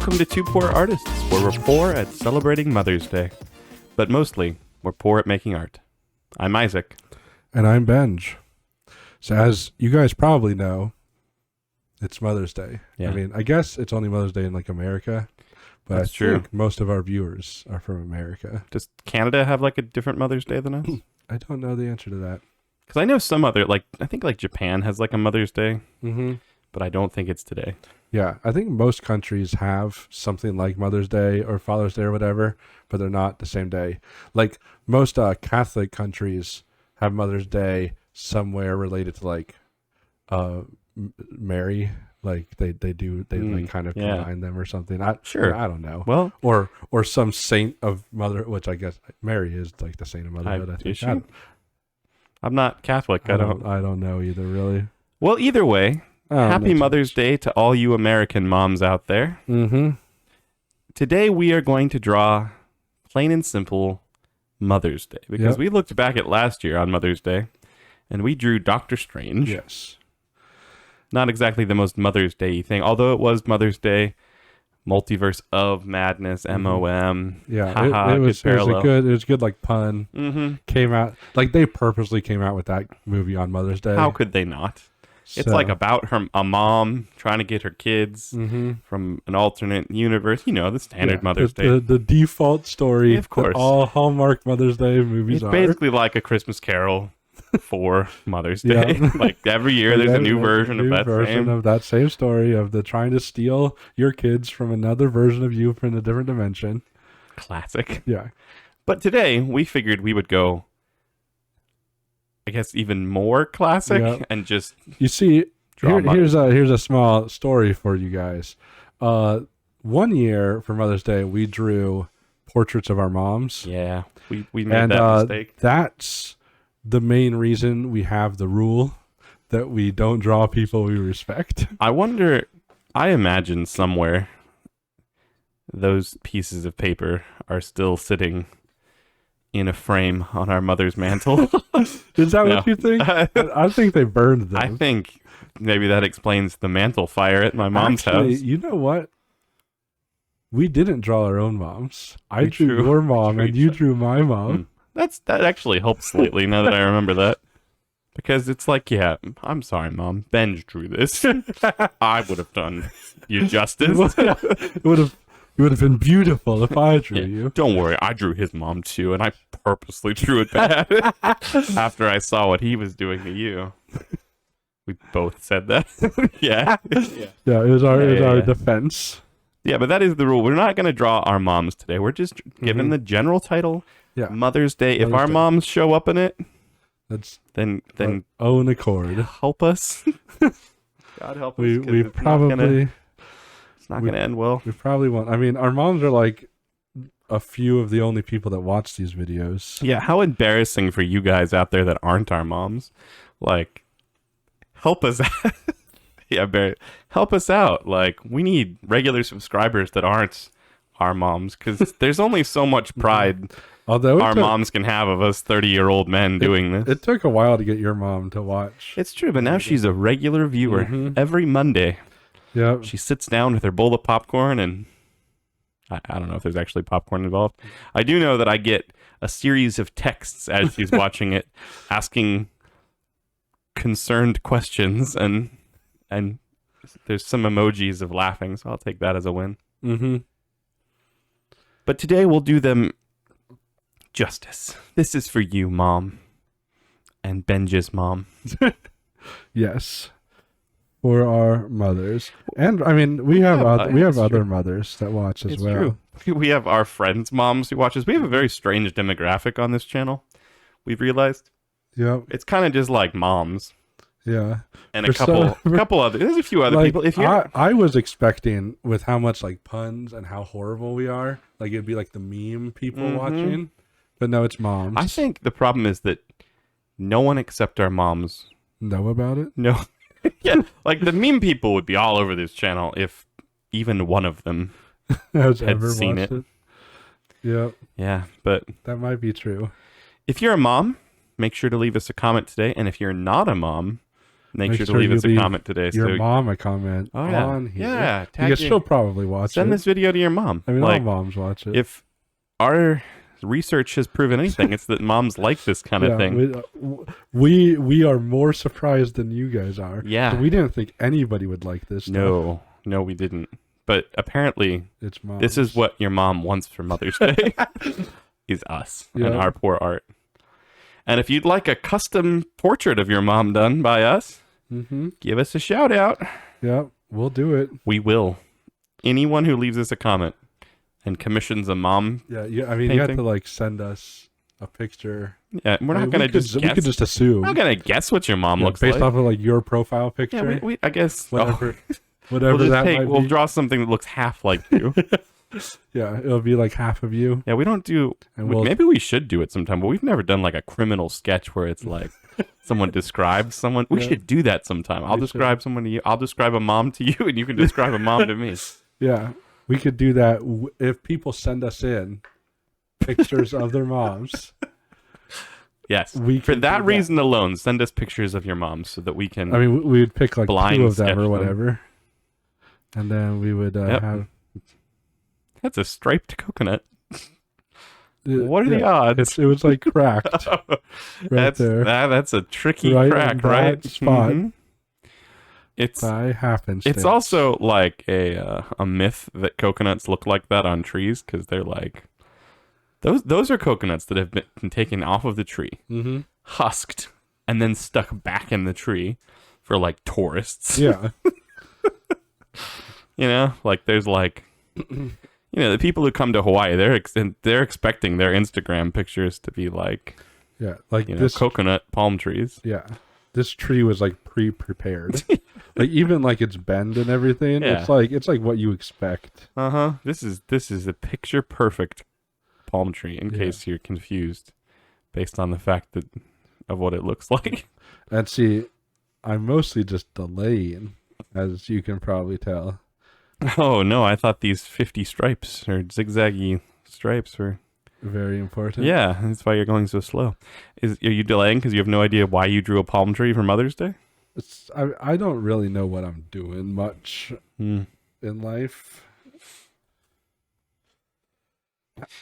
Welcome to Two Poor Artists, where we're poor at celebrating Mother's Day. But mostly, we're poor at making art. I'm Isaac. And I'm Benj. So as you guys probably know, it's Mother's Day. Yeah. I mean, I guess it's only Mother's Day in like America, but That's I true. think most of our viewers are from America. Does Canada have like a different Mother's Day than us? I don't know the answer to that. Because I know some other, I think like Japan has like a Mother's Day, Mm-hmm. but I don't think it's today. Yeah, I think most countries have something like Mother's Day or Father's Day or whatever, but they're not the same day. Like most Catholic countries have Mother's Day somewhere related to like Mary. Like they like kind of combine them or something. Sure. I don't know. Well, or some saint of mother, which I guess Mary is like the saint of motherhood. I think. is she? I'm not Catholic. I don't know either, really. Well, either way, happy that's Mother's Day to all you American moms out there. Mm-hmm. Today we are going to draw plain and simple Mother's Day because we looked back at last year on Mother's Day and we drew Doctor Strange. Yes. Not exactly the most Mother's Day thing, although it was Mother's Day. Multiverse of Madness, MOM. Yeah, Haha, it was a good like pun. Mm-hmm. Came out like they purposely came out with that movie on Mother's Day. How could they not? It's like about a mom trying to get her kids from an alternate universe. You know, the standard Mother's Day. The default story. Of course. That all Hallmark Mother's Day movies It's basically like A Christmas Carol for Mother's Day. Yeah. Like every year there's a new version of that same story of the trying to steal your kids from another version of you from a different dimension. Classic. Yeah. But today we figured we would go, I guess, even more classic and just you see here's Mother's a small story for you guys. 1 year for Mother's Day we drew portraits of our moms. Yeah, we made that mistake. That's the main reason we have the rule that we don't draw people we respect. I imagine somewhere those pieces of paper are still sitting in a frame on our mother's mantle. Is that what you think? I think they burned them. I think maybe that explains the mantle fire at my mom's house. You know what? We didn't draw our own moms. I drew your mom and you drew my mom. That actually helps slightly now that I remember that. Because it's like, yeah, I'm sorry, Mom. Benj drew this. I would have done you justice. It would have been beautiful if I drew you. Don't worry, I drew his mom too, and I purposely drew it bad after I saw what he was doing to you. We both said that. Yeah. Yeah, it was our defense. Yeah, but that is the rule. We're not going to draw our moms today. We're just given the general title, Mother's Day. If our moms show up in it, then own accord. Help us. God help us. We probably it's not going to end well. We probably won't. I mean, our moms are like a few of the only people that watch these videos. Yeah, how embarrassing for you guys out there that aren't our moms. Like, help us out. Yeah, Barry, help us out. Like, we need regular subscribers that aren't our moms, because there's only so much pride our moms can have of us 30-year-old men doing this. It took a while to get your mom to watch. It's true, but now she's a regular viewer every Monday. Yeah, she sits down with her bowl of popcorn, and I don't know if there's actually popcorn involved. I do know that I get a series of texts as she's watching it, asking concerned questions, and there's some emojis of laughing, so I'll take that as a win. But today we'll do them justice. This is for you, Mom, and Benja's mom. Yes, for our mothers, and I mean we have other mothers that watch as well. True. We have our friends' moms who watches. We have a very strange demographic on this channel. We've realized. Yeah, it's kind of just like moms. Yeah, and a couple other. There's a few other people. If I was expecting with how much like puns and how horrible we are, like it'd be like the meme people watching, but no, it's moms. I think the problem is that no one except our moms know about it. No, yeah, like the meme people would be all over this channel if even one of them had seen it. Yeah, yeah, but that might be true. If you're a mom, make sure to leave us a comment today, and if you're not a mom, Make sure to leave us a comment today. Your mom a comment on here. Yeah, because she'll probably watch Send it. this video to your mom. I mean, all moms watch it. If our research has proven anything, it's that moms like this kind of thing. We are more surprised than you guys are. Yeah. So we didn't think anybody would like this stuff. No, we didn't. But apparently, it's moms. This is what your mom wants for Mother's Day. Is us and our poor art. And if you'd like a custom portrait of your mom done by us, give us a shout out. Yeah, we'll do it. We will. Anyone who leaves us a comment and commissions a mom. Yeah. I mean, painting, you have to like send us a picture. Yeah, we're not gonna just guess. We could just assume. We're not gonna guess what your mom looks based like off of like your profile picture. Yeah, I guess whatever. We'll draw something that looks half like you. Yeah, it'll be like half of you. Yeah, we don't do. Maybe we should do it sometime, but we've never done like a criminal sketch where it's like someone describes someone. We should do that sometime. I'll describe someone to you. I'll describe a mom to you, and you can describe a mom to me. Yeah, we could do that if people send us in pictures of their moms. Yes, for that reason alone, send us pictures of your moms so that we can. I mean, we would pick like 2 of them or whatever, and then we would have. That's a striped coconut. What are the odds? It was like cracked. That's a tricky crack, right? Spot. It's by happenstance. It's also like a myth that coconuts look like that on trees because they're like those are coconuts that have been taken off of the tree, husked, and then stuck back in the tree for like tourists. Yeah. Like there's like. The people who come to Hawaii, they're expecting their Instagram pictures to be like, this coconut palm trees. Yeah, this tree was like pre-prepared, like even like its bend and everything. Yeah. It's like what you expect. This is a picture perfect palm tree. In case you're confused, based on the fact of what it looks like. And see, I'm mostly just delaying, as you can probably tell. Oh, no, I thought these 50 stripes or zigzaggy stripes were... very important. Yeah, that's why you're going so slow. Are you delaying because you have no idea why you drew a palm tree for Mother's Day? I don't really know what I'm doing much in life.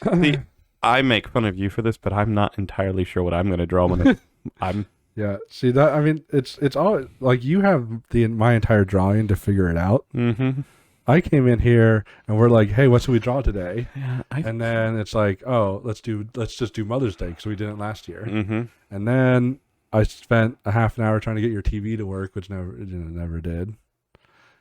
See, I make fun of you for this, but I'm not entirely sure what I'm going to draw when I'm... Yeah, see that? I mean, it's all... Like, you have my entire drawing to figure it out. I came in here and we're like, hey, what should we draw today? Yeah, and then it's like, oh, let's just do Mother's Day because we didn't last year. And then I spent a half an hour trying to get your TV to work, which never did.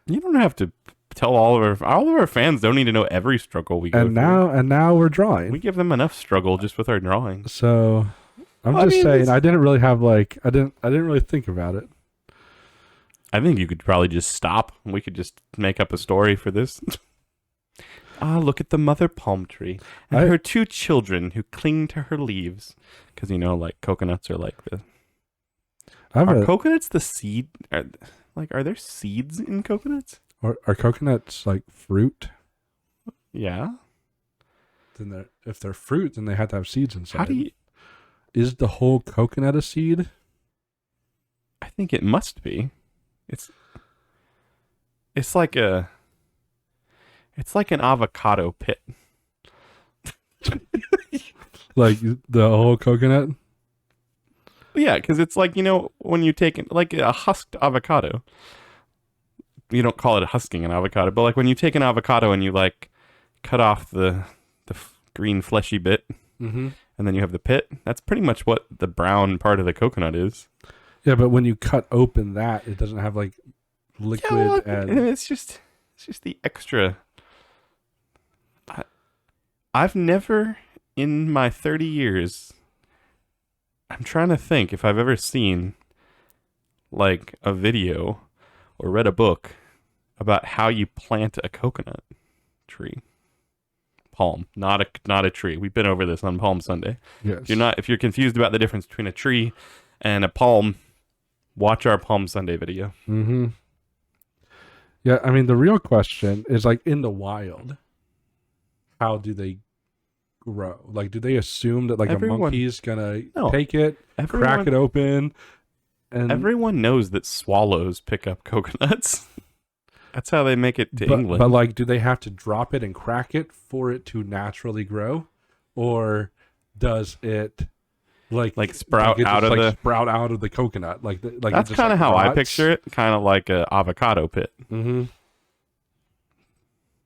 You don't have to tell all of our fans don't need to know every struggle we go through. And now we're drawing. We give them enough struggle just with our drawing. So I'm saying I didn't really have I didn't really think about it. I think you could probably just stop. We could just make up a story for this. Look at the mother palm tree and her 2 children who cling to her leaves. Because, like coconuts are like the... Are coconuts the seed? Are there seeds in coconuts? Are coconuts like fruit? Yeah. Then if they're fruit, then they have to have seeds inside. Is the whole coconut a seed? I think it must be. It's like an avocado pit. Like the whole coconut? Yeah, because it's like, when you take like a husked avocado. You don't call it husking an avocado, but like when you take an avocado and you like cut off the green fleshy bit, and then you have the pit, that's pretty much what the brown part of the coconut is. Yeah, but when you cut open that, it doesn't have like liquid and it's just the extra. I've never in my 30 years, I'm trying to think if I've ever seen like a video or read a book about how you plant a coconut tree. Palm, not a tree. We've been over this on Palm Sunday. Yes. If you're confused about the difference between a tree and a palm, watch our Palm Sunday video. Yeah, I mean, the real question is, like, in the wild, how do they grow? Like, do they assume that, like, a monkey's gonna take it, crack it open, And Everyone knows that swallows pick up coconuts. That's how they make it to England. But like, do they have to drop it and crack it for it to naturally grow, or does it like sprout out of the sprout out of the coconut? Like that's kind of how I picture it. Kind of like a avocado pit. Mm-hmm.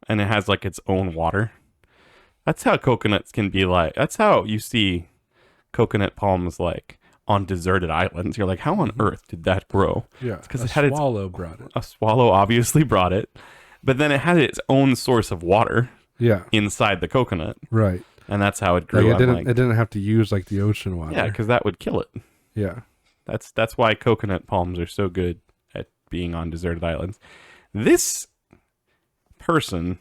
And it has like its own water. That's how coconuts can be like. That's how you see coconut palms like on deserted islands. You're like, how on earth did that grow? Yeah, because it had swallow brought it. A swallow obviously brought it, but then it had its own source of water. Yeah, inside the coconut. Right. And that's how it grew. Like it didn't have to use like the ocean water. Yeah, because that would kill it. Yeah. That's why coconut palms are so good at being on deserted islands. This person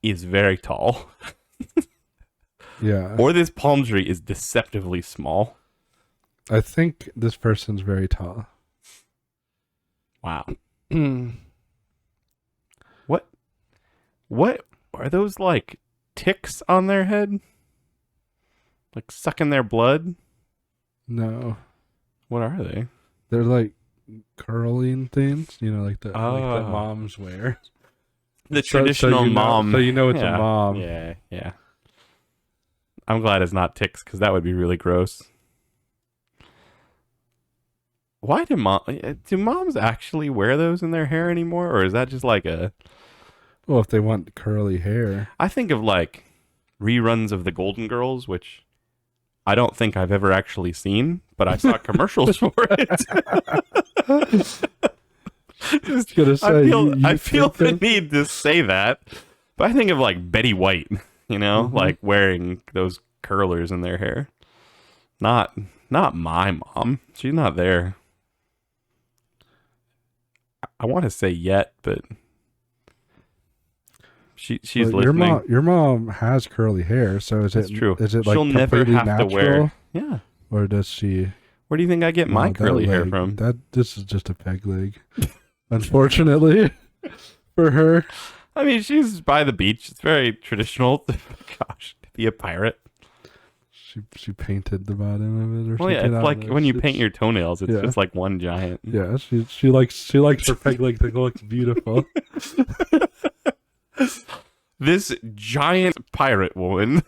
is very tall. Yeah. Or this palm tree is deceptively small. I think this person's very tall. Wow. What are those like ticks on their head? Like sucking their blood? No. What are they? They're like curling things, like that moms wear. The traditional mom. So you know it's a mom. Yeah. I'm glad it's not ticks because that would be really gross. Why do moms actually wear those in their hair anymore, or is that just like a? Well, if they want curly hair, I think of like reruns of the Golden Girls, which I don't think I've ever actually seen, but I saw commercials for it. Just gonna say, I feel the need to say that, but I think of like Betty White, like wearing those curlers in their hair. Not my mom. She's not there. I want to say yet, but she's listening. Your mom has curly hair, so That's true. Is it like she'll never have natural, to wear? Yeah. Or does she? Where do you think I get my curly hair from? This is just a peg leg, unfortunately, for her. I mean, she's by the beach. It's very traditional. Gosh, to be a pirate. She painted the bottom of it, or well, yeah, it's like when you paint your toenails, it's just like one giant. Yeah, she likes her peg leg to look beautiful. This giant pirate woman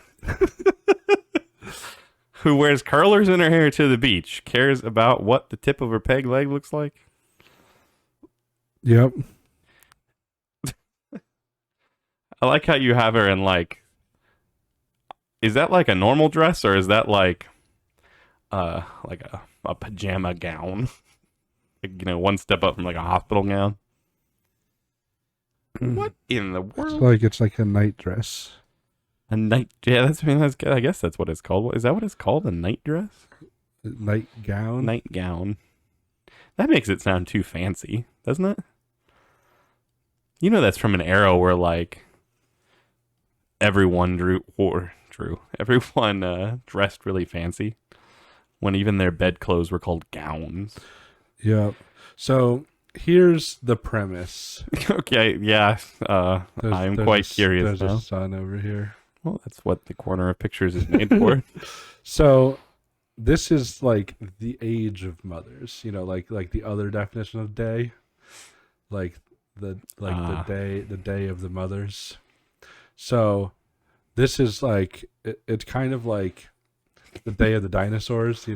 who wears curlers in her hair to the beach cares about what the tip of her peg leg looks like. Yep. I like how you have her in like. Is that like a normal dress, or is that like a pajama gown? Like, one step up from like a hospital gown. What in the world? It's like a night dress. A night? Yeah, that's good. I guess that's what it's called. Is that what it's called? A night dress? Night gown. Night gown. That makes it sound too fancy, doesn't it? That's from an era where like everyone everyone dressed really fancy, when even their bedclothes were called gowns. Yeah. So here's the premise. Okay. Yeah. I'm quite curious now. There's a sun over here. Well, that's what the corner of pictures is made for. So this is like the age of mothers. Like the other definition of day, like the day of the mothers. So this is like it's kind of like the day of the dinosaurs,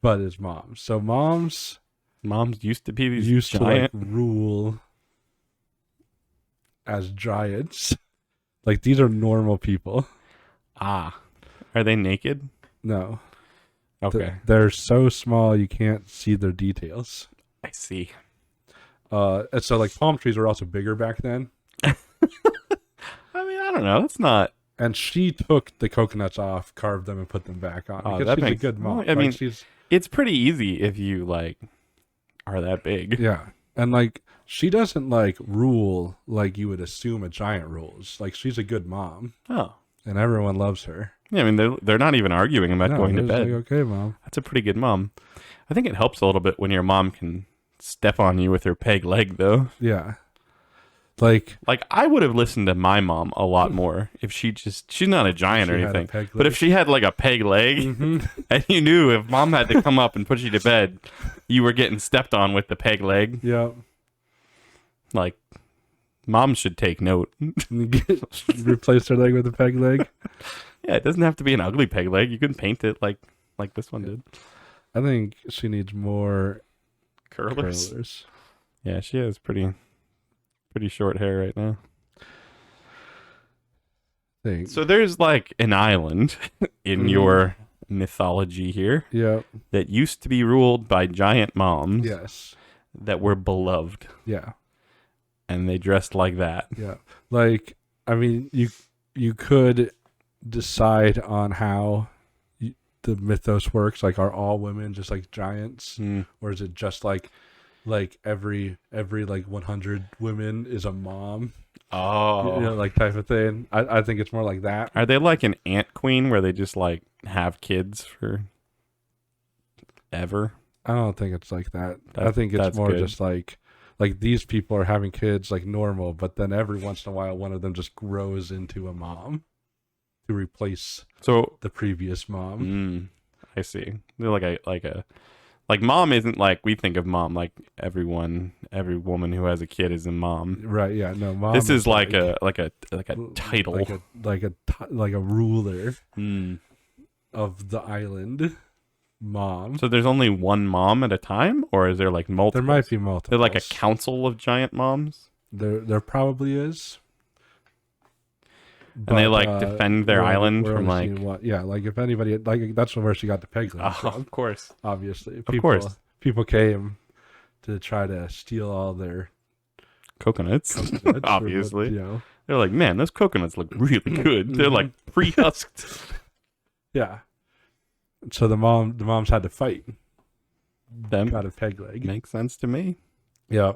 but it's moms. So moms used to be these used giant... to like rule as giants. Like these are normal people. Are they naked? No. Okay. They're so small you can't see their details. I see. And so like palm trees were also bigger back then. I don't know. That's not. And she took the coconuts off, carved them, and put them back on. Oh, because she's a good mom. Well, I mean, it's pretty easy if you like are that big. Yeah, and like she doesn't like rule like you would assume a giant rules. Like she's a good mom. Oh, and everyone loves her. Yeah, I mean they're not even arguing about going to bed. Like, okay, mom. That's a pretty good mom. I think it helps a little bit when your mom can step on you with her peg leg, though. Yeah. Like Like, I would have listened to my mom a lot more if she's not a giant or she had a anything, peg but if leg. she had like a peg leg, and you knew if mom had to come up and put you to bed, you were getting stepped on with the peg leg. Yeah. Like, mom should take note. Replace her leg with a peg leg. Yeah, it doesn't have to be an ugly peg leg. You can paint it like this one did. I think she needs more Curlers. curlers. Yeah, she has pretty short hair right now. Think. So there's like an island in your mythology here Yeah. that used to be ruled by giant moms Yes. that were beloved, Yeah. and they dressed like that. Yeah. Like, I mean, you could decide on how the mythos works. Like, are all women just like giants, or is it just like every like 100 women is a mom? Oh, You know, like type of thing. I think it's more like that. are they like an ant queen where they just like have kids for ever? I don't think it's like that. I think it's that's more good. just like these people are having kids like normal, but then every once in a while one of them just grows into a mom to replace So, the previous mom. I see. They're like mom isn't like we think of mom. Like every woman who has a kid is a mom. Right, yeah. No, mom. This is like a a title. like a ruler Mm. of the island. Mom. So there's only one mom at a time, or is there like multiple? There might be multiple. They're like a council of giant moms, There probably is. and they like defend their island we're from only like. seeing one. Yeah, like if anybody like that's where she got the peg leg Oh, from, of course, obviously. of course. People came to try to steal all their Coconuts, coconuts, obviously. you know. They're like, man, those coconuts look really good. They're like pre-husked. Yeah. So the moms had to fight. Them Got a peg leg. makes sense to me. Yeah.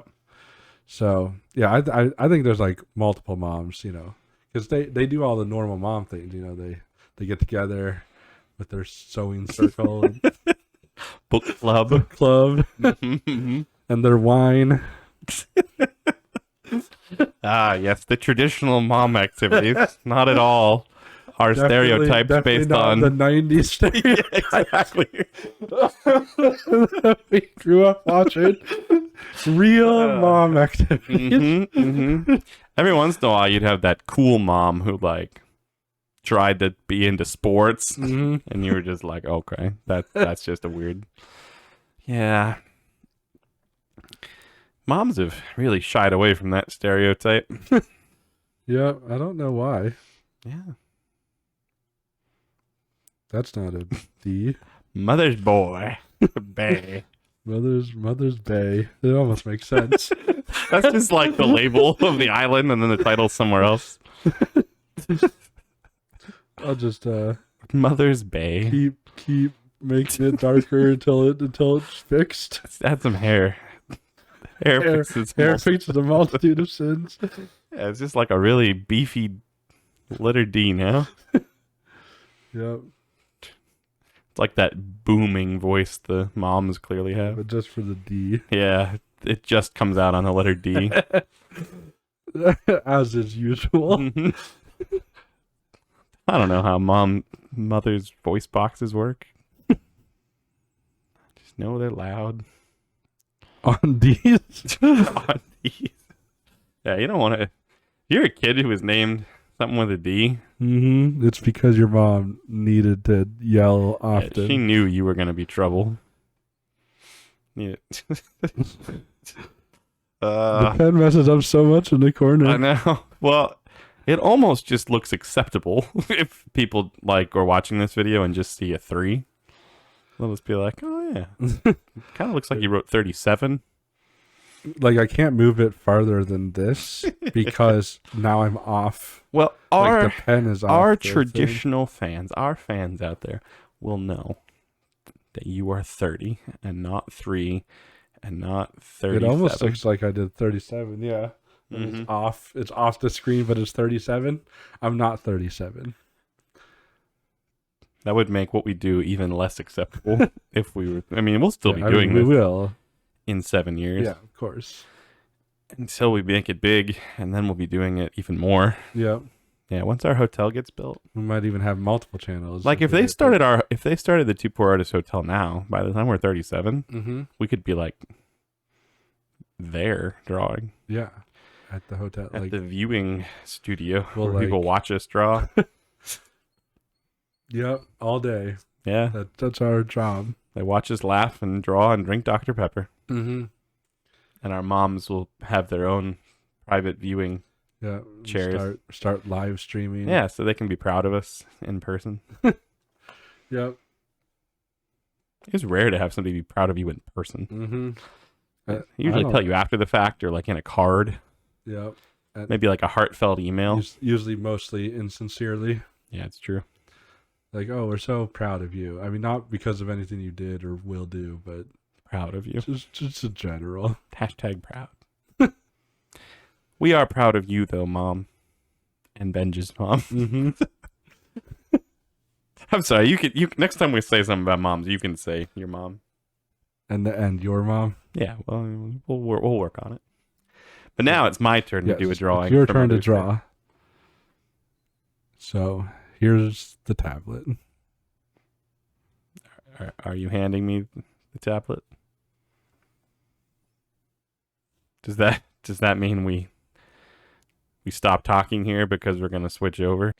So yeah, I think there's like multiple moms, you know, because they do all the normal mom things. You know, they get together with their sewing circle and Book club. book club Mhm. and their wine. Ah, yes, the traditional mom activities. Not at all our stereotypes Definitely based not on the '90s stereotypes exactly. that we grew up watching. Real mom activities. Every once in a while, you'd have that cool mom who like tried to be into sports, and you were just like, okay, that's just a weird. Yeah, moms have really shied away from that stereotype. Yeah, I don't know why. Yeah, That's not a D. mother's boy, bay. Mother's Bay. It almost makes sense. That's just like the label of the island, and then the title somewhere else. I'll just Mother's Bay. keep making it darker until it's fixed. Let's add some hair. Hair fixes. Hair fixes a multitude of sins. Yeah, it's just like a really beefy letter D now. Yep. It's like that booming voice the moms clearly have. But just for the D. Yeah, it just comes out on the letter D. As is usual. I don't know how mother's voice boxes work. Just know they're loud. On D's. On D's. Yeah, you don't want to. If you're a kid who was named something with a D, It's because your mom needed to yell yeah, often. she knew you were going to be trouble. Yeah. The pen messes up so much in the corner. I know. Well, it almost just looks acceptable if people like are watching this video and just see a 3. They'll just be like, oh yeah. Kind of looks like you wrote 37. Like I can't move it farther than this because now I'm off. Well, Like the pen is off. our the thing. traditional fans, our fans out there will know that you are 30 and not 3 and not 37. It almost looks like I did 37. Yeah. And It's off. It's off the screen, but it's 37. I'm not 37. That would make what we do even less acceptable if we were. I mean, we'll still be doing we this will. in 7 years. Yeah, of course. until we make it big, and then we'll be doing it even more. Yep. Yeah, once our hotel gets built. We might even have multiple channels. Like if they started the Two Poor Artists Hotel now, by the time we're 37, Mm-hmm. we could be like there drawing Yeah. At the hotel. at Like, the viewing studio Well, where people like- watch us draw. yep. All day. Yeah, That's our job. they watch us laugh and draw and drink Dr. Pepper, Mm-hmm. and our moms will have their own private viewing. Yeah. Chairs. Start live streaming. Yeah, so they can be proud of us in person. Yep. It's rare to have somebody be proud of you in person. Mm-hmm. They usually tell you after the fact or like in a card, Yep. maybe like a heartfelt email. Usually mostly insincerely. Yeah, it's true. Like, oh, we're so proud of you. I mean, not because of anything you did or will do, but Proud of you. just in general. Hashtag proud. We are proud of you though, Mom. And Benji's mom. Mm-hmm. I'm sorry, you next time we say something about moms, you can say your mom. And your mom. Yeah, well, we'll work on it. But now it's my turn to do a Yes, drawing. it's your for turn to Mother's Day. draw. So here's the tablet. Are you handing me the tablet? Does that mean we stop talking here because we're gonna switch over?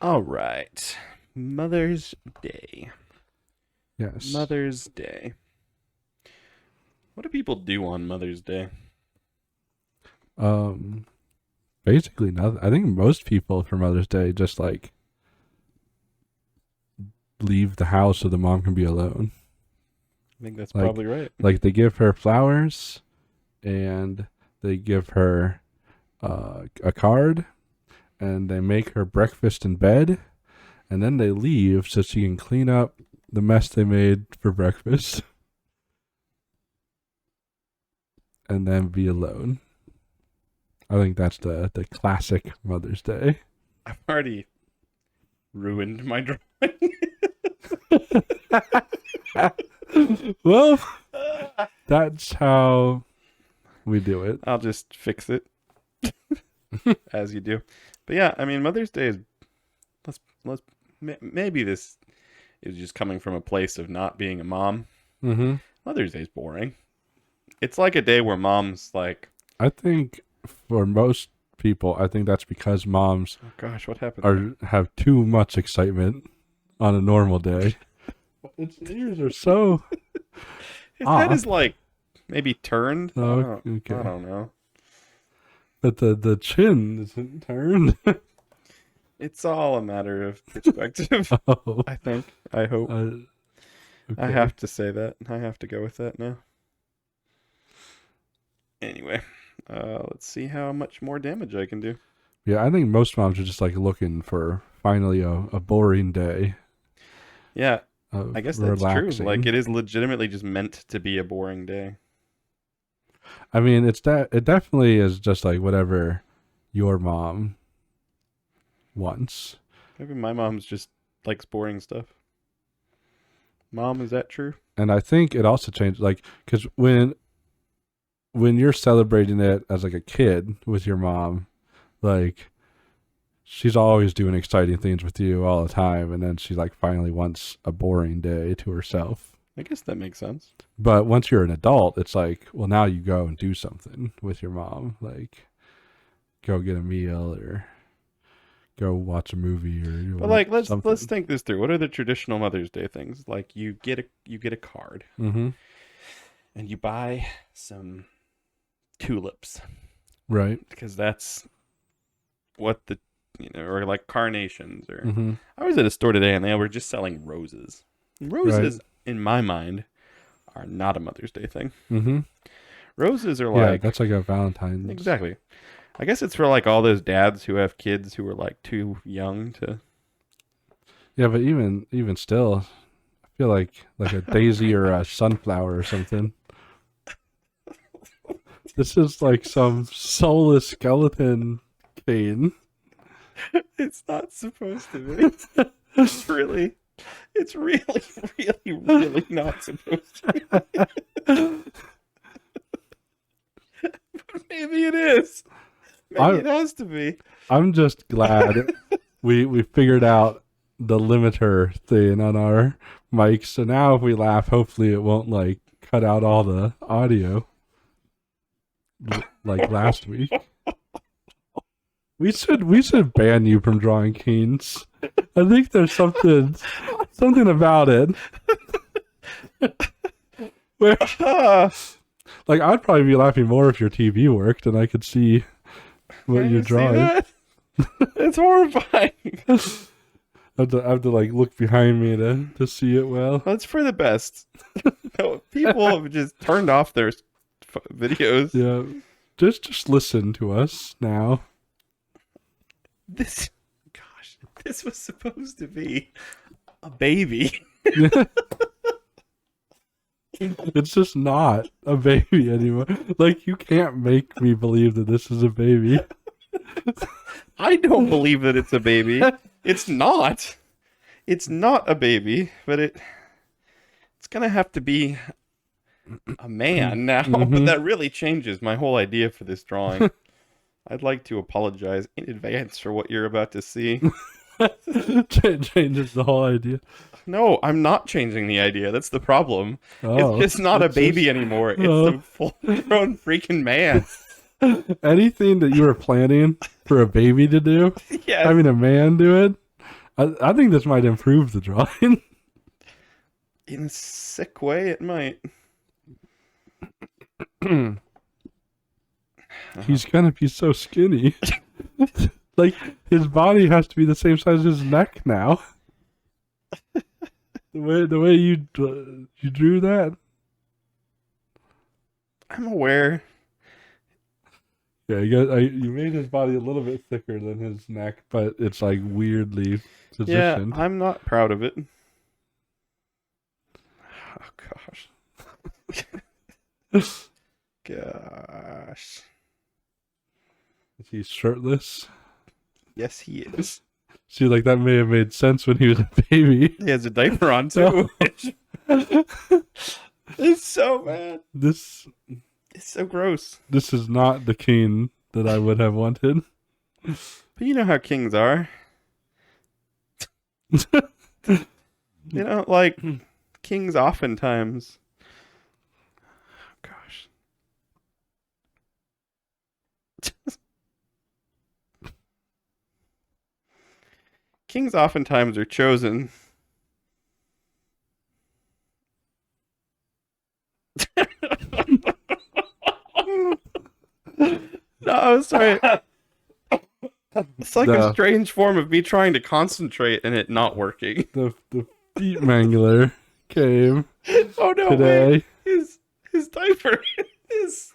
All right, Mother's Day. Yes. Mother's Day. What do people do on Mother's Day? Basically nothing. I think most people for Mother's Day just like leave the house so the mom can be alone. I think that's Like- probably right. Like they give her flowers and they give her a card and they make her breakfast in bed and then they leave so she can clean up the mess they made for breakfast and then be alone. I think that's the classic Mother's Day. I've already ruined my drawing. Well, that's how we do it. I'll just fix it as you do. But yeah, I mean, Mother's Day is maybe this is just coming from a place of not being a mom. Mm-hmm. Mother's Day is boring. It's like a day where moms like, I think for most people, I think that's because moms oh gosh, what happened? have too much excitement on a normal day. Its ears are so. His head off. is like maybe turned. Oh, okay. I don't know. But the chin isn't turned. It's all a matter of perspective. Oh. I think. I hope. I Okay. have to say that. I have to go with that now. Anyway, let's see how much more damage I can do. Yeah, I think most moms are just like looking for finally a boring day. Yeah, Of I guess that's relaxing. true. Like, it is legitimately just meant to be a boring day. I mean, it definitely is just like whatever your mom wants. Maybe my mom's just likes boring stuff. Mom, is that true? And I think it also changed, like, because when you're celebrating it as like a kid with your mom, like she's always doing exciting things with you all the time, and then she like finally wants a boring day to herself. I guess that makes sense. But once you're an adult, it's like, well, now you go and do something with your mom, like go get a meal or go watch a movie or But like, let's something. think this through. What are the traditional Mother's Day things? Like, you get a card Mm-hmm. and you buy some tulips Right. because that's what or like carnations or. Mm-hmm. I was at a store today and they were just selling roses. Roses, in my mind, are not a Mother's Day thing. Mm-hmm. Roses are Yeah, like that's like a Valentine's. exactly. I guess it's for like all those dads who have kids who are like too young to. Yeah, but even still, I feel like a daisy or a sunflower or something. This is like some soulless skeleton cane. It's not supposed to be. It's really really not supposed to be. But Maybe it is. Maybe it has to be. I'm just glad we figured out the limiter thing on our mics. So now if we laugh, hopefully it won't like cut out all the audio like last week. We should ban you from drawing Keens. I think there's something about it. Where, like I'd probably be laughing more if your TV worked and I could see what you're drawing. It's horrifying. I have to like look behind me to see it well. That's for the best. No, people have just turned off their videos. Yeah, just listen to us now. This was supposed to be a baby. It's just not a baby anymore. Like you can't make me believe that this is a baby. I don't believe that it's a baby. It's not. It's not a baby, but it's gonna have to be a man now. But that really changes my whole idea for this drawing. I'd like to apologize in advance for what you're about to see. Changes the whole idea. No, I'm not changing the idea. That's the problem. It's just not a baby anymore. It's a full-grown freaking man. Anything that you were planning for a baby to do, yes. having a man do it, I think this might improve the drawing. In a sick way, it might. He's gonna be so skinny. Like his body has to be the same size as his neck now. The way you drew that. I'm aware. Yeah, you made his body a little bit thicker than his neck, but it's like weirdly positioned. Yeah, I'm not proud of it. Oh gosh. Gosh. He's shirtless. Yes, he is. See, like that may have made sense when he was a baby. He has a diaper on too. It's so bad. It's so gross. This is not the king that I would have wanted. But you know how kings are. You know, like kings oftentimes. Oh, gosh. Kings oftentimes are chosen. No, I'm sorry. It's like a strange form of me trying to concentrate and it not working. The feet mangler came. Oh no! Today. Wait. His diaper is.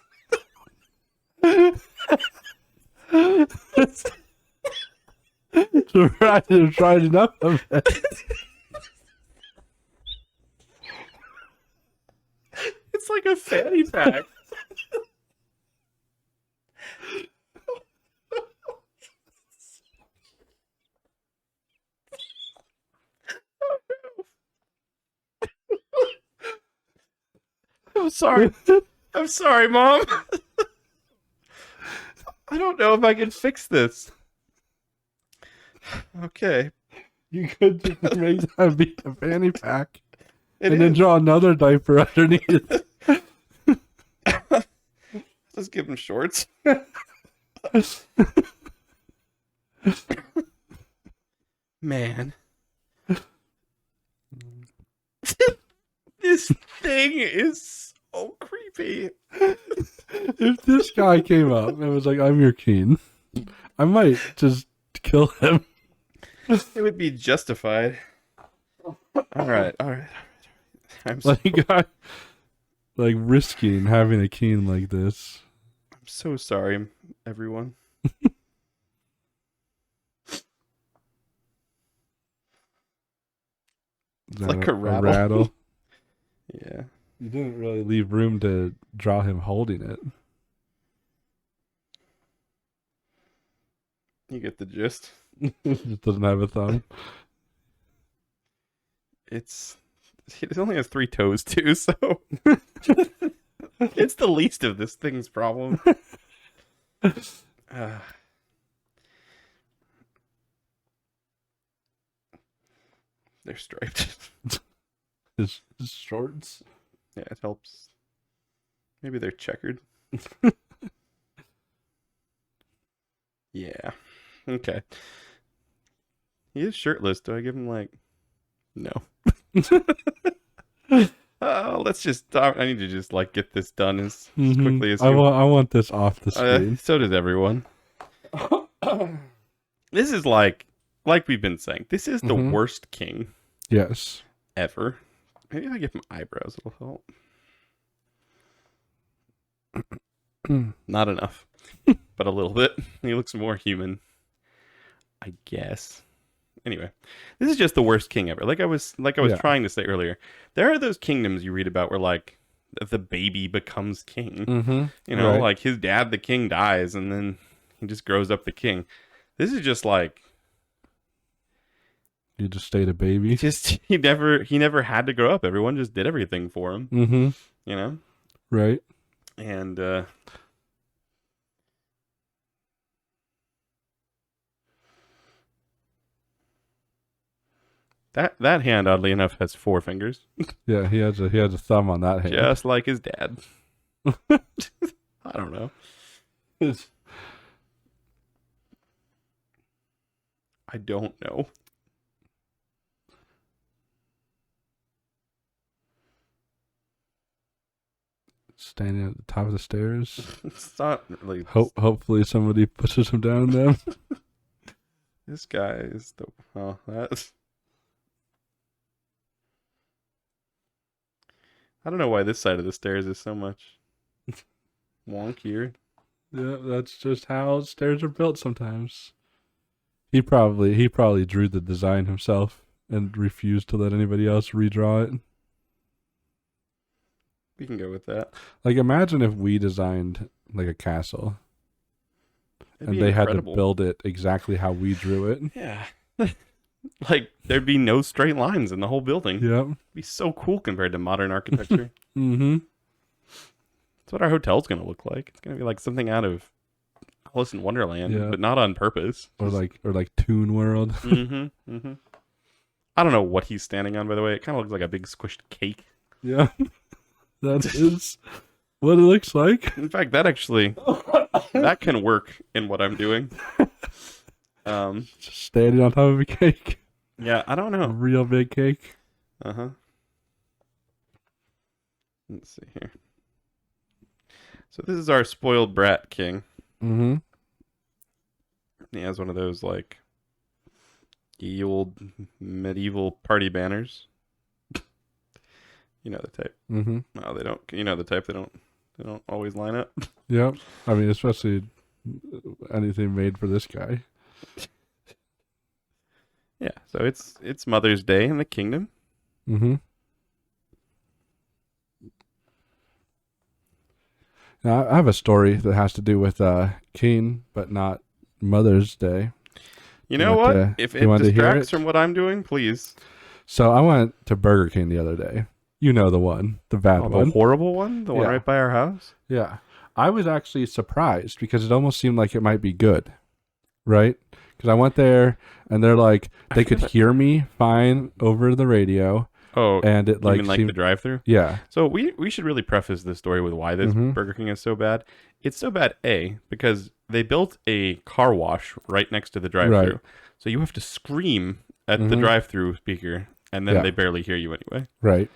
Tried enough of it. It's like a fanny pack. I'm sorry. I'm sorry, Mom. I don't know if I can fix this. Okay. You could just make that be a fanny pack. Then draw another diaper underneath. Just give him shorts. Man. This thing is so creepy. If this guy came up and was like, I'm your king, I might just kill him. It would be justified. All right. I'm like risking having a king like this. I'm so sorry, everyone. It's like a rattle. Yeah. You didn't really leave room to draw him holding it. You get the gist. It doesn't have a thumb. It only has 3 toes too, so it's the least of this thing's problem. Uh, they're striped. His shorts. Yeah, it helps. Maybe they're checkered. Yeah. Okay. He is shirtless. Do I give him like? No. Let's just. I need to just like get this done as quickly as you. I want this off the screen. So does everyone. This is like we've been saying. This is the worst king Yes. ever. Maybe if I give him eyebrows, it'll help. Not enough, but a little bit. He looks more human, I guess. Anyway, this is just the worst king ever. Like I was Yeah. trying to say earlier, there are those kingdoms you read about where like the baby becomes king. You know, Right. like his dad, the king, dies, and then he just grows up the king. This is just like You just stayed a baby. he never had to grow up. Everyone just did everything for him. You know, Right. and that hand, oddly enough, has 4 fingers, Yeah, he has a thumb on that hand. just like his dad. I don't know. I don't know. Standing at the top of the stairs. It's not really. Hopefully somebody pushes him down them. This guy is the. Oh, that's. I don't know why this side of the stairs is so much wonkier. Yeah, that's just how stairs are built sometimes. He probably drew the design himself and refused to let anybody else redraw it. We can go with that. Like imagine if we designed like a castle It'd and be they had incredible. to build it exactly how we drew it. Yeah. Like there'd be no straight lines in the whole building. Yep. It'd be so cool compared to modern architecture. Mm-hmm. That's what our hotel's gonna look like. It's gonna be like something out of Alice in Wonderland, Yeah. but not on purpose. Or like Toon World. I don't know what he's standing on, by the way. It kind of looks like a big squished cake. Yeah. That is what it looks like. In fact, that can work in what I'm doing. Just standing on top of a cake. Yeah, I don't A know. real big cake. Uh-huh. Let's see here. So this is our spoiled brat king. Mm-hmm. He has one of those like the old medieval party banners. You know the type. Mm-hmm. No, they don't. You know the type. They don't always line up. Yep. I mean, especially anything made for this guy. Yeah. So it's Mother's Day in the kingdom. Mm-hmm. Now, I have a story that has to do with Keen, but not Mother's Day. You know want what? to- If you it want to hear distracts it? from what I'm doing, please. So I went to Burger King the other day. You know the one, the bad Oh, one. the horrible one, the one Yeah. right by our house. Yeah. I was actually surprised because it almost seemed like it might be good. Right? Because I went there and they're like, they could hear me fine over the radio. Oh, And it you like mean like seemed, the drive-through? yeah. So we should really preface this story with why this Mhm. Burger King is so bad. It's so bad, A, because they built a car wash right next to the drive-through. Right. So you have to scream at the Mhm. drive-through speaker, and then Yeah. they barely hear you anyway. Right.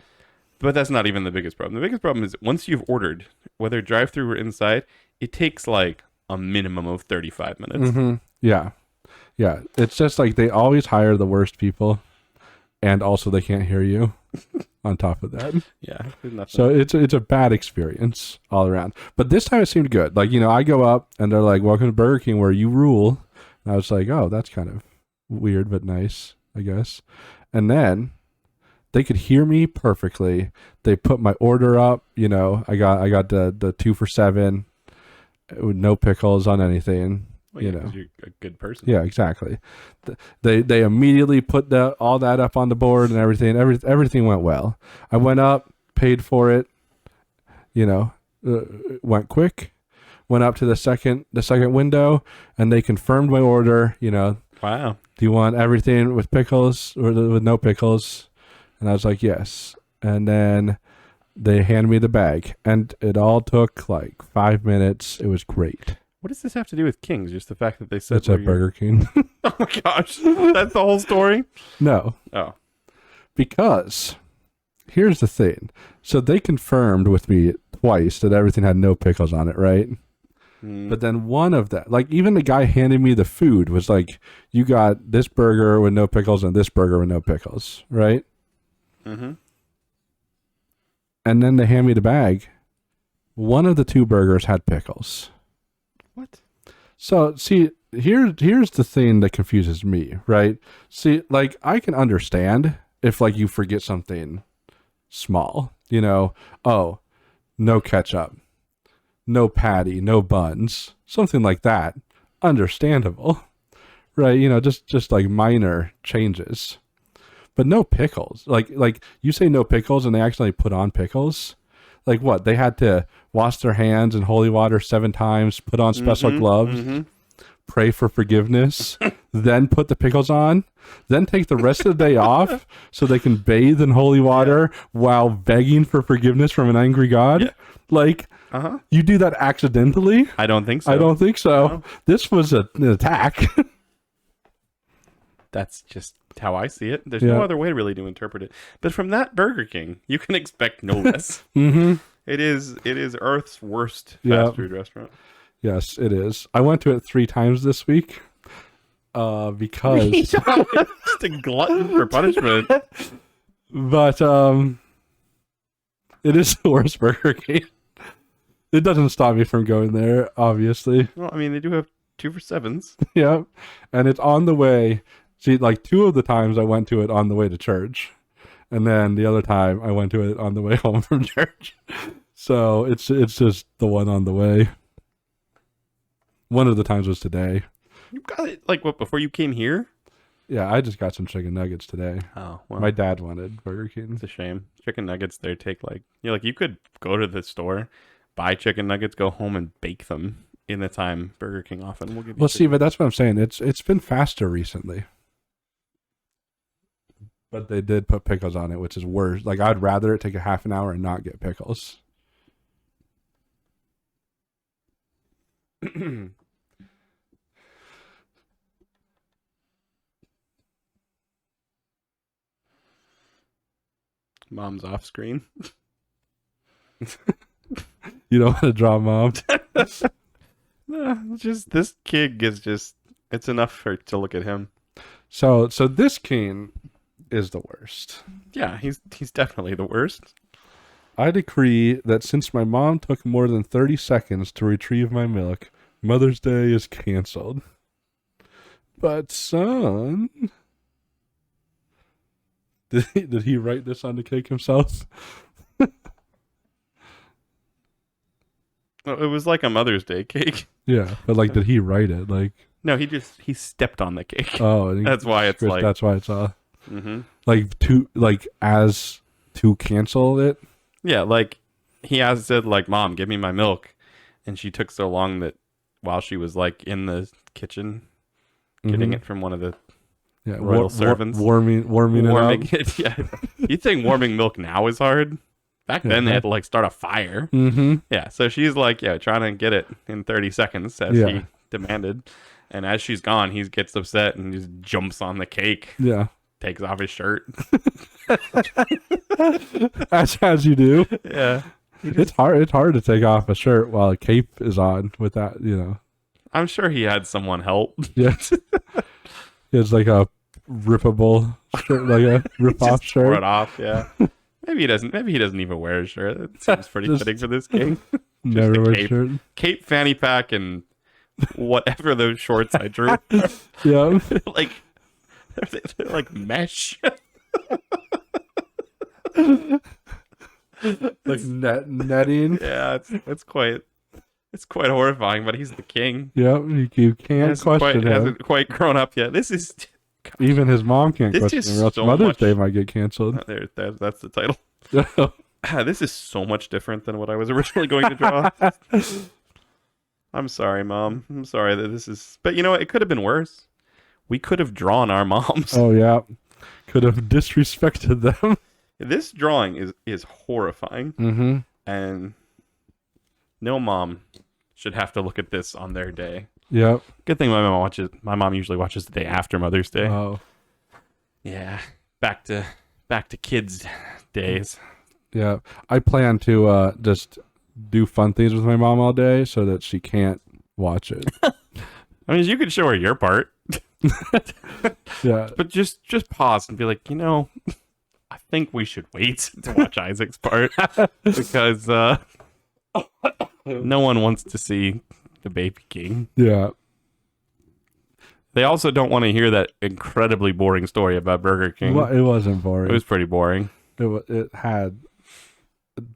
But that's not even the biggest problem. The biggest problem is once you've ordered, whether drive-through or inside, it takes like a minimum of 35 minutes. Mm-hmm. Yeah. Yeah. It's just like they always hire the worst people and also they can't hear you on top of that. Yeah. There's nothing. So it's a bad experience all around. But this time it seemed good. Like, I go up and they're like, welcome to Burger King where you rule. And I was like, oh, that's kind of weird but nice, I guess. And then they could hear me perfectly. They put my order up. I got the 2 for $7 with no pickles on anything. Well, yeah, 'cause you're a good person. Yeah, exactly. They immediately put all that up on the board and everything. Everything went well. I went up, paid for it. Went quick. Went up to the second window, and they confirmed my order. Wow. Do you want everything with pickles or with no pickles? And I was like, yes. And then they handed me the bag, and it all took like 5 minutes. It was great. What does this have to do with Kings? Just the fact that they said It's at Burger King. Oh my gosh, that's the whole story. No, Oh, because here's the thing. So they confirmed with me twice that everything had no pickles on it, right? But then one of that, like even the guy handing me the food was like, you got this burger with no pickles and this burger with no pickles, right? Mm-hmm. And then they hand me the bag. One of the two burgers had pickles. What? So see, here's the thing that confuses me, right? See, like I can understand if like you forget something small, oh, no ketchup, no patty, no buns, something like that. Understandable, right? Just like minor changes, but no pickles. Like you say no pickles, and they actually put on pickles. Like what? They had to wash their hands in holy water 7 times, put on special gloves, pray for forgiveness, then put the pickles on, then take the rest of the day off so they can bathe in holy water while begging for forgiveness from an angry God. Yeah. Like, you do that accidentally? I don't think so. I don't think so. No. This was an attack. That's just how I see it. There's no other way really to interpret it. But from that Burger King, you can expect no less. It is Earth's worst fast food restaurant. Yes, it is. I went to it 3 times this week because Just a glutton for punishment. but it is the worst Burger King. It doesn't stop me from going there, obviously. Well, I mean, they do have 2 for $7s. Yeah, and it's on the way. See, like 2 of the times I went to it on the way to church, and then the other time I went to it on the way home from church. So it's just the one on the way. One of the times was today. You got it like what before you came here? Yeah, I just got some chicken nuggets today. Oh, well, My dad wanted Burger King. it's a shame. Chicken nuggets, they take like you could go to the store, buy chicken nuggets, go home and bake them in the time Burger King often will give you. Well, see, but that's what I'm saying. It's been faster recently. But they did put pickles on it, which is worse. Like, I'd rather it take a half an hour and not get pickles. Mom's off screen. You don't want to draw mom. Just this kid is just it's enough to look at him. So this king is the worst. Yeah, he's definitely the worst. I decree that since my mom took more than 30 seconds to retrieve my milk, Mother's Day is canceled. But son, did he write this on the cake himself? It was like a Mother's Day cake. Yeah, but like, did he write it? Like, No, he stepped on the cake. oh, and That's why it's like that's why it's mm-hmm. like as to cancel it. Yeah, like he has said like, "Mom, give me my milk," and she took so long that while she was like in the kitchen getting it from one of the royal servants, warming it up. Yeah, you'd think warming milk now is hard. Back then they had to like start a fire. Mm-hmm. Yeah, so she's like, trying to get it in 30 seconds as he demanded. And as she's gone, he gets upset and just jumps on the cake. Yeah. Takes off his shirt. as you do. Yeah. It's hard to take off a shirt while a cape is on with that, I'm sure he had someone help. Yeah. It's like a rippable shirt, like a rip-off shirt. Tore it off, yeah. Maybe he doesn't even wear a shirt. It seems pretty fitting for this king. Never wear a cape. shirt. Cape, fanny pack, and whatever those shorts I drew. Yeah. like they're like mesh. Like netting. Yeah, it's quite horrifying, but he's the king. Yep, you can't question him. Hasn't quite grown up yet. This is even his mom can't this question is him, or else so Mother's much- Day might get canceled. That's the title. This is so much different than what I was originally going to draw. I'm sorry, Mom. I'm sorry that this is. But you know what? It could have been worse. We could have drawn our moms. Oh yeah, could have disrespected them. This drawing is horrifying, Mm-hmm. and no mom should have to look at this on their day. Yep. Good thing my mom usually watches the day after Mother's Day. Oh. Yeah. Back to kids days. Yeah. I plan to just do fun things with my mom all day so that she can't watch it. I mean, you could show her your part. Yeah. But just pause and be like, I think we should wait to watch Isaac's part because no one wants to see the baby king. Yeah. They also don't want to hear that incredibly boring story about Burger King. Well, it wasn't boring. It was pretty boring. It had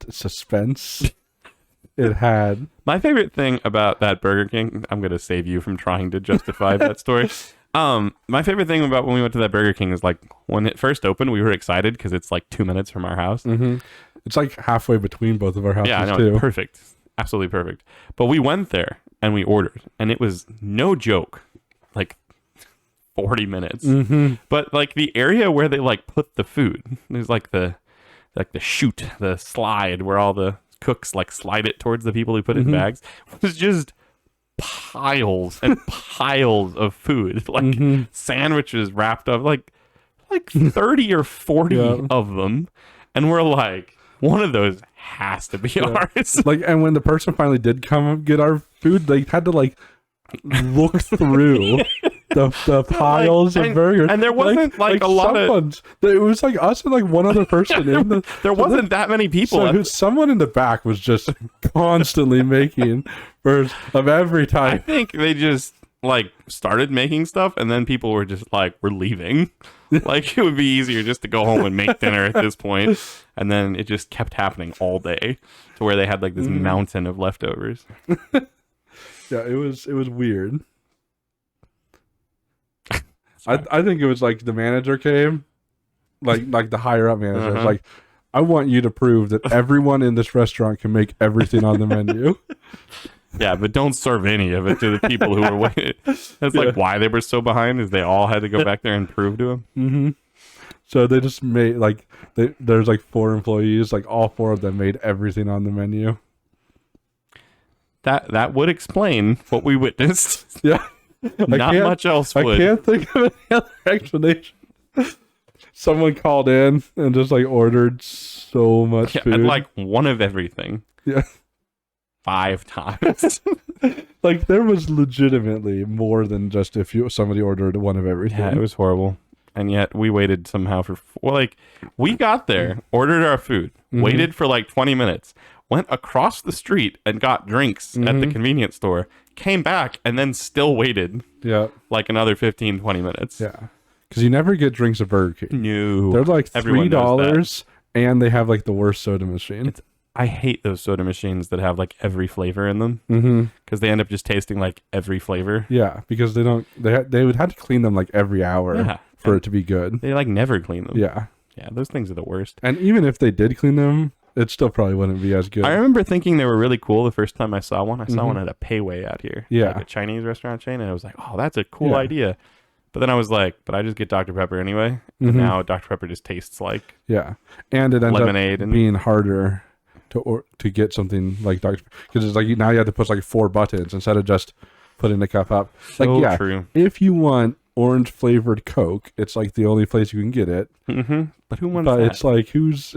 suspense. It had. My favorite thing about that Burger King, I'm going to save you from trying to justify that story. My favorite thing about when we went to that Burger King is like when it first opened, we were excited because it's like 2 minutes from our house. Mm-hmm. It's like halfway between both of our houses, Yeah, I know. too. Perfect. Absolutely perfect. But we went there and we ordered, and it was no joke, like 40 minutes. Mm-hmm. But like the area where they like put the food, there's like the chute, the slide where all the cooks like slide it towards the people who put it in bags, was just piles and piles of food, like sandwiches wrapped up, like 30 or 40 of them, and we're like, one of those has to be ours. Like, and when the person finally did come get our food, they had to like look through the piles of burgers, and there wasn't like a lot of. It was like us and like one other person in the. There wasn't that many people. So someone in the back was just constantly making burgers of every type. I think they just like started making stuff, and then people were just like, "We're leaving." Like it would be easier just to go home and make dinner at this point, and then it just kept happening all day, to where they had like this mountain of leftovers. Yeah, it was weird. I think it was like the manager came, like the higher up manager was like, I want you to prove that everyone in this restaurant can make everything on the menu. Yeah, but don't serve any of it to the people who were waiting. That's like why they were so behind, is they all had to go back there and prove to him. Mm-hmm. So they just made like there's like 4 employees, like all 4 of them made everything on the menu. That would explain what we witnessed. Yeah. Not much else would. I can't think of any other explanation. Someone called in and just like ordered so much food. And like one of everything. Yeah. 5 times. Like there was legitimately more than just if somebody ordered one of everything. Yeah, it was horrible. And yet we waited somehow we got there, ordered our food, waited for like 20 minutes, went across the street and got drinks at the convenience store, came back, and then still waited like another 15, 20 minutes. Yeah. Because you never get drinks at Burger King. No. They're like $3, and they have like the worst soda machine. I hate those soda machines that have like every flavor in them, because they end up just tasting like every flavor. Yeah, because they would have to clean them like every hour for it to be good. They like never clean them. Yeah. Yeah, those things are the worst. And even if they did clean them, it still probably wouldn't be as good. I remember thinking they were really cool the first time I saw one. I saw one at a Payway out here. Yeah. Like a Chinese restaurant chain. And I was like, oh, that's a cool idea. But then I was like, but I just get Dr. Pepper anyway. And now Dr. Pepper just tastes like and it ends lemonade up being harder to get something like Dr. Pepper. Because it's like now you have to push like 4 buttons instead of just putting the cup up. So true. If you want orange flavored Coke, it's like the only place you can get it. But who wants that? But it's like, who's...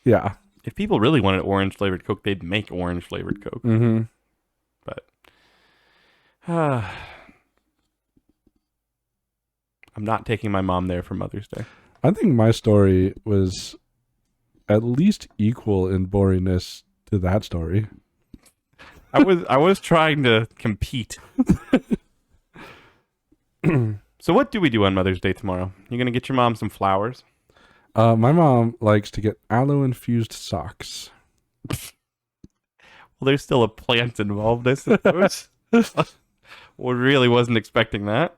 Yeah. If people really wanted orange flavored Coke, they'd make orange flavored Coke. But I'm not taking my mom there for Mother's Day. I think my story was at least equal in boringness to that story. I was trying to compete. So what do we do on Mother's Day tomorrow? You're gonna get your mom some flowers? My mom likes to get aloe-infused socks. Well, there's still a plant involved, I suppose. Well, really wasn't expecting that.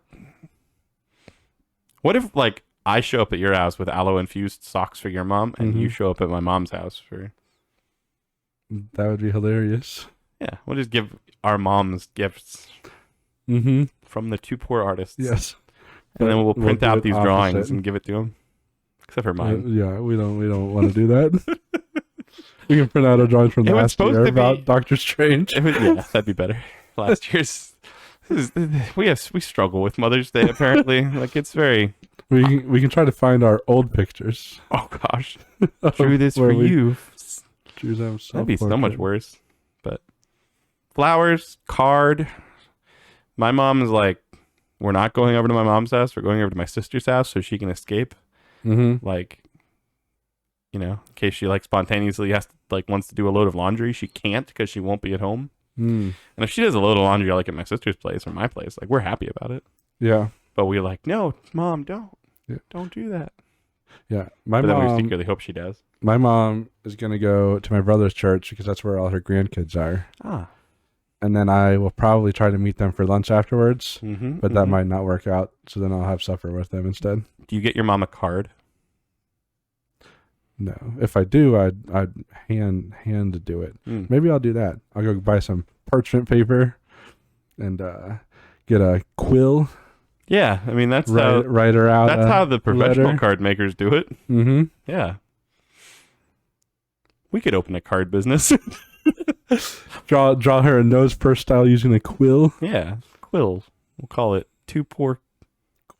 What if, like, I show up at your house with aloe-infused socks for your mom, and you show up at my mom's house for... That would be hilarious. Yeah, we'll just give our moms gifts Mm-hmm. from the two poor artists. Yes. And then we'll print do out it these opposite. drawings and give it to them. Except for mine. Yeah, we don't want to do that. We can print out a drawing from It was last supposed year to be- about Doctor Strange. Yeah, that'd be better. Last year's... we struggle with Mother's Day, apparently. Like, it's very... We can try to find our old pictures. Oh, gosh. Drew this Where for we you. Drew them That'd be so much self-portrait. worse. But flowers, card. My mom's like, we're not going over to my mom's house. We're going over to my sister's house so she can escape. Mm-hmm. Like, you know, in case she like spontaneously wants to do a load of laundry, she can't because she won't be at home. Mm. And if she does a load of laundry like at my sister's place or my place, like we're happy about it. Yeah. But we're like, no, Mom, don't. Yeah. Don't do that. Yeah. My But then we mom secretly hope she does. My mom is going to go to my brother's church because that's where all her grandkids are. Ah. And then I will probably try to meet them for lunch afterwards, Mm-hmm, but that might not work out. So then I'll have supper with them instead. Do you get your mom a card? No, if I do, I'd hand to do it. Mm. Maybe I'll do that. I'll go buy some parchment paper and get a quill. Yeah, I mean that's write her out. that's how the professional letter. card makers do it. Mm-hmm. Yeah. We could open a card business. Draw her a nose purse style using a quill. Yeah, quill. We'll call it Two Poor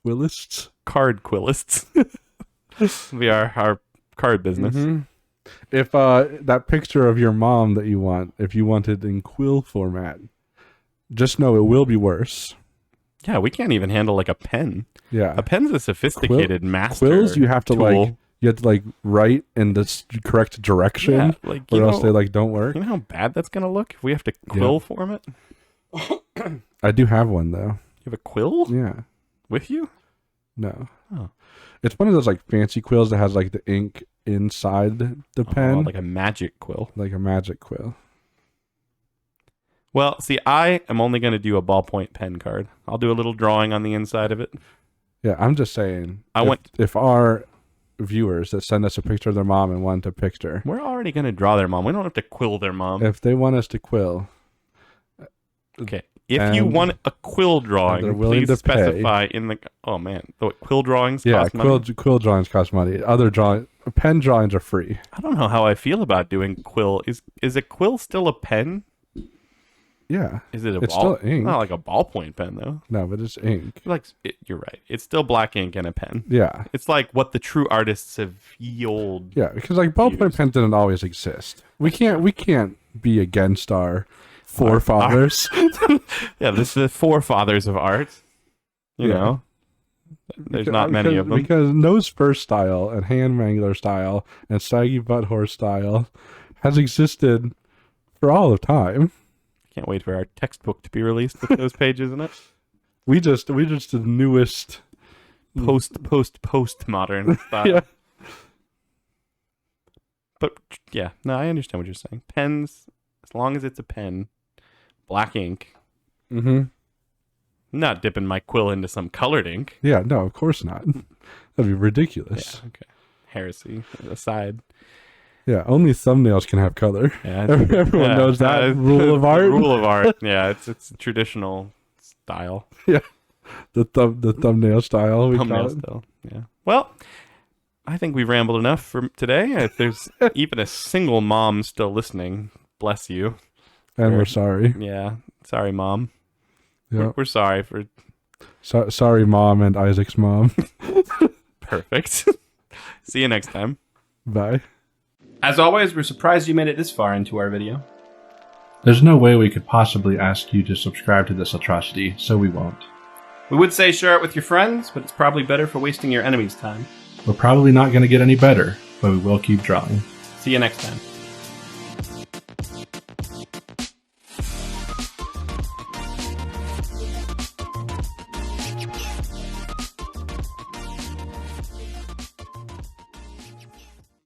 Quillists. Card Quillists. It'll be our card business. Mm-hmm. If that picture of your mom that you want, if you want it in quill format, just know it will be worse. Yeah, we can't even handle like a pen. Yeah, A pen's a sophisticated master. quills you have to tool. write in the correct direction, Yeah, like or else they don't work. You know how bad that's gonna look if we have to quill form it. I do have one though. You have a quill Yeah, with you? no. Oh. It's one of those like fancy quills that has like the ink inside the pen, Oh, like a magic quill. like a magic quill. Well, see, I am only going to do a ballpoint pen card. I'll do a little drawing on the inside of it. Yeah, I'm just saying. I if our viewers that send us a picture of their mom and want a picture, We're already going to draw their mom. We don't have to quill their mom. if they want us to quill, Okay. If you and want a quill they're drawing, willing please to pay. specify in the... Oh, man. The quill drawings yeah, cost money? quill drawings cost money. Pen drawings are free. I don't know how I feel about doing quill. Is a quill still a pen? Yeah, Is it a it's ball? still ink. Not like a ballpoint pen, though. No, but it's ink. You're right. It's still black ink and a pen. Yeah, It's like what the true artists of ye old... yeah, because like ballpoint Used. pens didn't always exist. We can't be against our forefathers. Yeah, this is the forefathers of art. You Yeah. know? There's not many of them. Because nose purse style and hand wrangler style and saggy butt horse style has existed for all of time. Can't wait for our textbook to be released with those pages in it. We just the newest Post-modern style. Yeah. But yeah, no, I understand what you're saying. Pens, as long as it's a pen, black ink. Mm-hmm. I'm not dipping my quill into some colored ink. Yeah, no, of course not. That'd be ridiculous. Yeah, okay. Heresy aside. Yeah, only thumbnails can have color. Yeah, Everyone knows that rule of the art. Rule of art. Yeah, it's a traditional style. The thumbnail style. We Thumbnail call it. style. Yeah. Well, I think we've rambled enough for today. If there's even a single mom still listening, bless you. And we're sorry. Yeah. Sorry, Mom. Yeah. We're sorry for... Sorry, Mom and Isaac's mom. Perfect. See you next time. Bye. As always, we're surprised you made it this far into our video. There's no way we could possibly ask you to subscribe to this atrocity, so we won't. We would say share it with your friends, but it's probably better for wasting your enemy's time. We're probably not going to get any better, but we will keep drawing. See you next time.